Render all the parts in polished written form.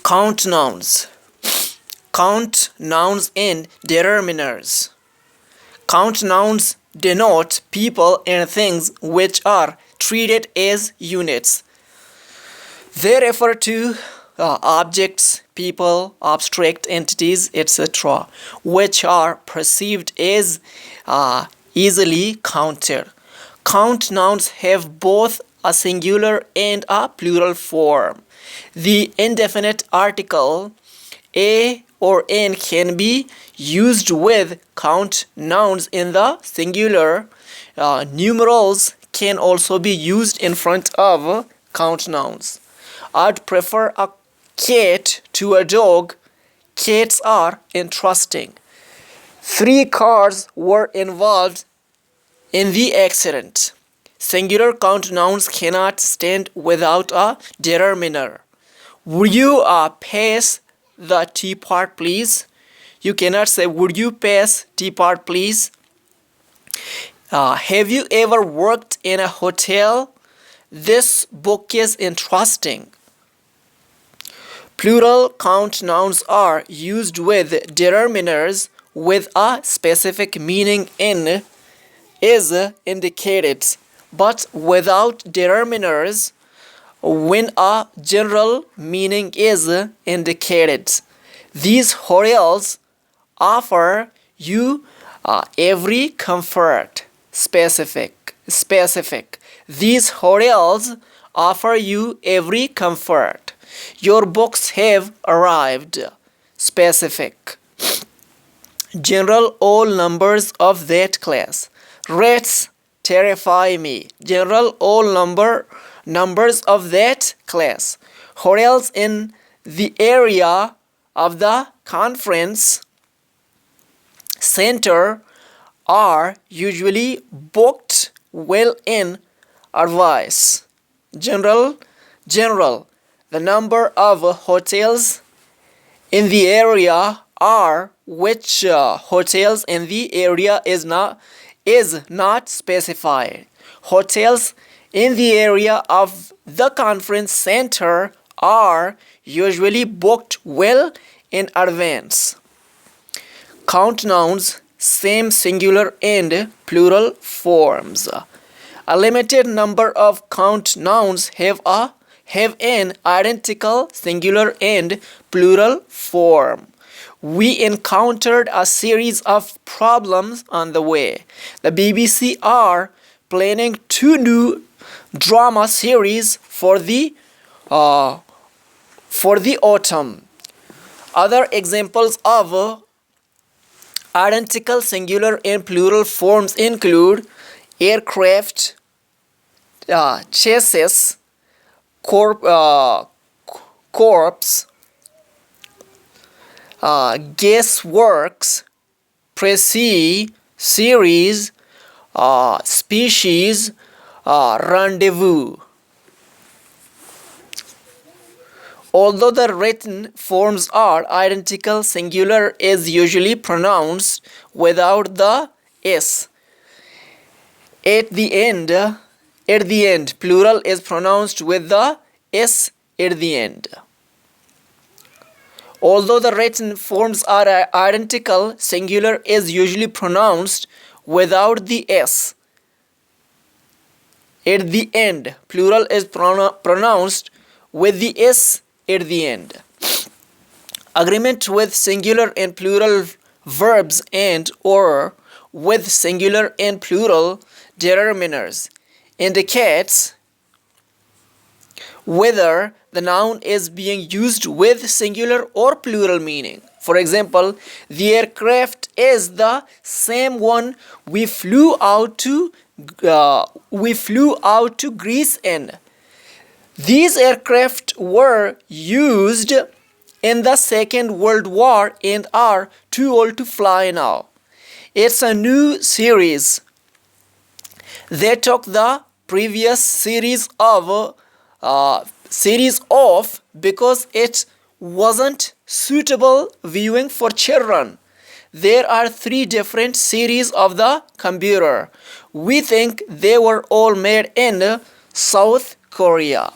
Count nouns. Count nouns and determiners. Count nouns denote people and things which are treated as units. They refer to objects, people, abstract entities, etc., which are perceived as easily counted. Count nouns have both a singular and a plural form. The indefinite article a or an can be used with count nouns in the singular. Numerals can also be used in front of count nouns. I'd prefer a cat to a dog. Cats are interesting. 3 cars were involved in the accident. Singular count nouns cannot stand without a determiner. Would you pass the teapot, please? You cannot say, would you pass teapot, please? Have you ever worked in a hotel? This book is interesting. Plural count nouns are used with determiners with a specific meaning in is indicated, but without determiners when a general meaning is indicated. These hotels offer you every comfort. Specific. These hotels offer you every comfort. Your books have arrived. Specific. General, all numbers of that class. Rats terrify me. General, all numbers of that class. Hotels in the area of the conference center are usually booked well in advance. General, the number of hotels in the area are which hotels in the area is not specified. Hotels in the area of the conference center are usually booked well in advance. Count nouns, same singular and plural forms. A limited number of count nouns have an identical singular and plural form. We encountered a series of problems on the way. The BBC are planning 2 new drama series for the autumn. Other examples of identical singular and plural forms include aircraft, chassis, corpse, guessworks, précis, series, species, rendezvous. Although the written forms are identical, singular is usually pronounced without the s. At the end, plural is pronounced with the s at the end. Although the written forms are identical, singular is usually pronounced without the s. At the end, plural is pronounced with the s at the end. Agreement with singular and plural verbs and or with singular and plural determiners indicates whether the noun is being used with singular or plural meaning. For example, the aircraft is the same one we flew out to Greece in. These aircraft were used in the Second World War and are too old to fly now. It's a new series. They took the previous series off because it wasn't suitable viewing for children. There are 3 different series of the computer. We think they were all made in South Korea.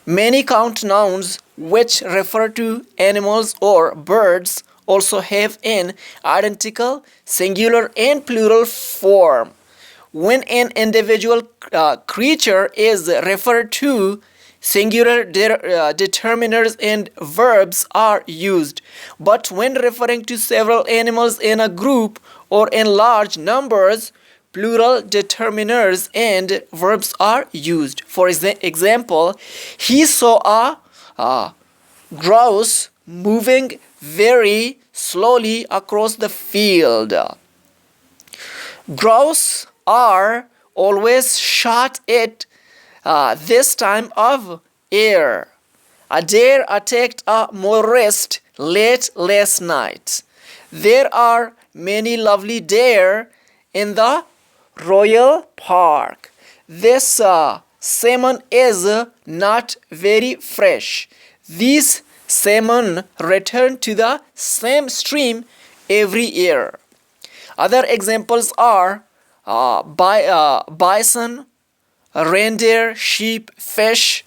Many count nouns which refer to animals or birds, also have an identical singular and plural form. When an individual creature is referred to, singular determiners and verbs are used. But when referring to several animals in a group or in large numbers, plural determiners and verbs are used. For example, he saw a grouse moving very slowly across the field. Grouse are always shot at this time of year. A deer attacked a motorist late last night. There are many lovely deer in the Royal Park. This salmon is not very fresh. These salmon return to the same stream every year. Other examples are bison, reindeer, sheep, fish,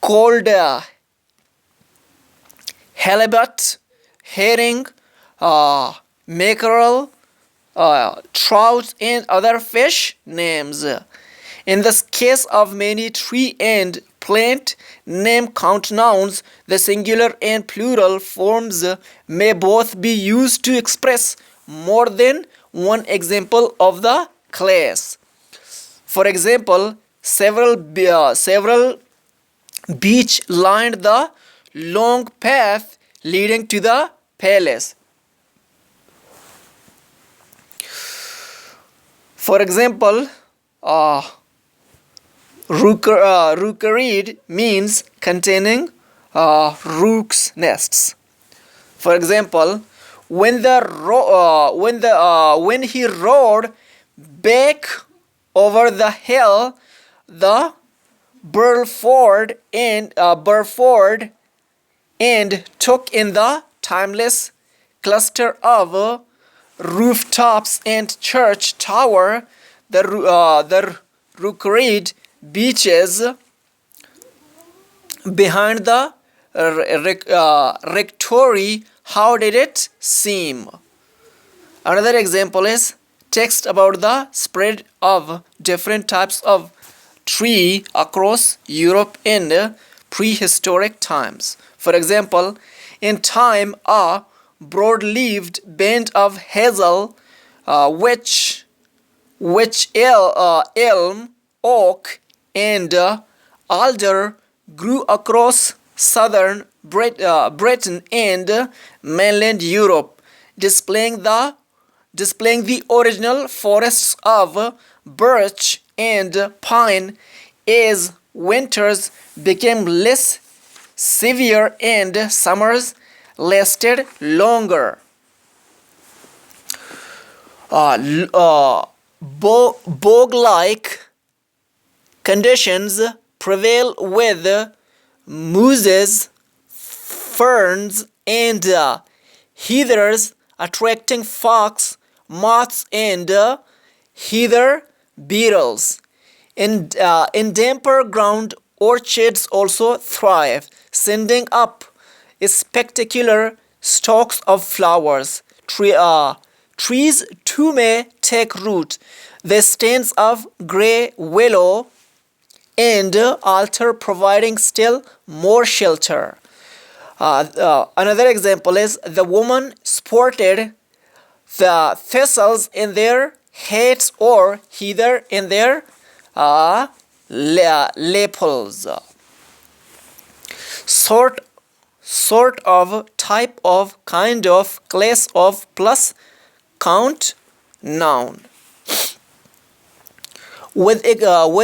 cold halibut, herring, mackerel, trout, and other fish names. In the case of many tree and plant name count nouns, the singular and plural forms may both be used to express more than one example of the class. For example, several beach lined the long path leading to the palace. For example, rookery means containing rook's nests. For example, when he rode back over the hill, the Burford and took in the timeless cluster of rooftops and church tower, the rookery beaches behind the rectory. How did it seem? Another example is text about the spread of different types of tree across Europe in prehistoric times. For example, in time, a broad-leaved band of hazel, which elm, oak, and alder grew across southern Britain and mainland Europe, displaying the original forests of birch and pine as winters became less severe and summers lasted longer. Bog-like conditions prevail with mooses, ferns, and heathers attracting fox, moths, and heather beetles. In damper ground, orchids also thrive, sending up spectacular stalks of flowers. Trees too may take root. The stands of grey willow and alder providing still more shelter. Another example is the woman sported the thistles in their hats or heather in their lapels. Sort of, type of, kind of, class of, plus count, noun. With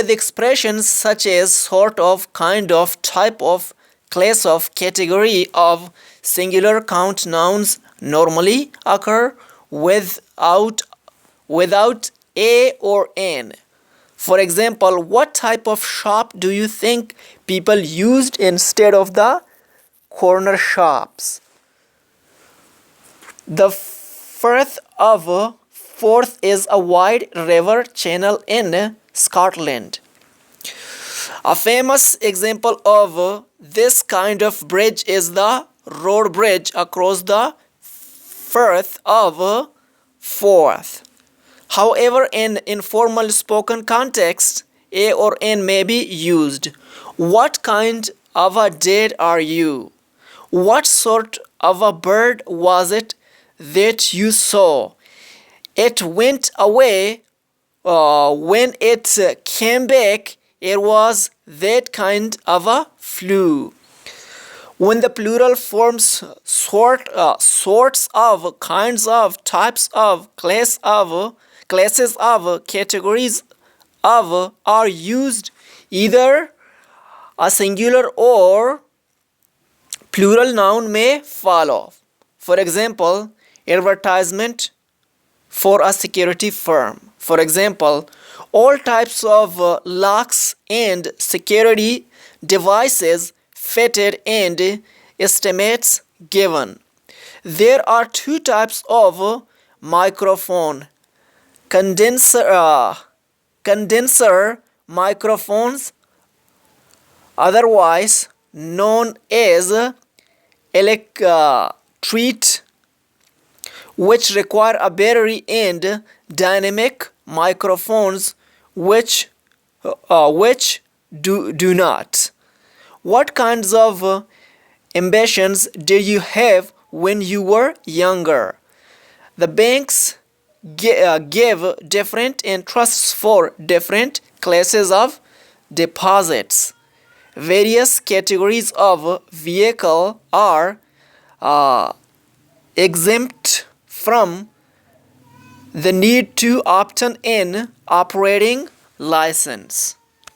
expressions such as sort of, kind of, type of, class of, category of, singular count nouns normally occur without a or an. For example, what type of shop do you think people used instead of the corner shops? The Firth of Forth is a wide river channel in Scotland. A famous example of this kind of bridge is the road bridge across the Firth of Forth. However, in informal spoken context, a or an may be used. What kind of a date are you? What sort of a bird was it that you saw? It went away. When it came back, it was that kind of a flu. When the plural forms sorts of, kinds of, types of, classes of, categories of are used, either a singular or plural noun may follow. For example, advertisement for a security firm. For example, all types of locks and security devices fitted and estimates given. There are two types of microphone: condenser microphones, otherwise known as electret, which require a battery, and dynamic microphones which do not. What kinds of ambitions did you have when you were younger? The banks give different interests for different classes of deposits. Various categories of vehicle are exempt from the need to obtain an operating license.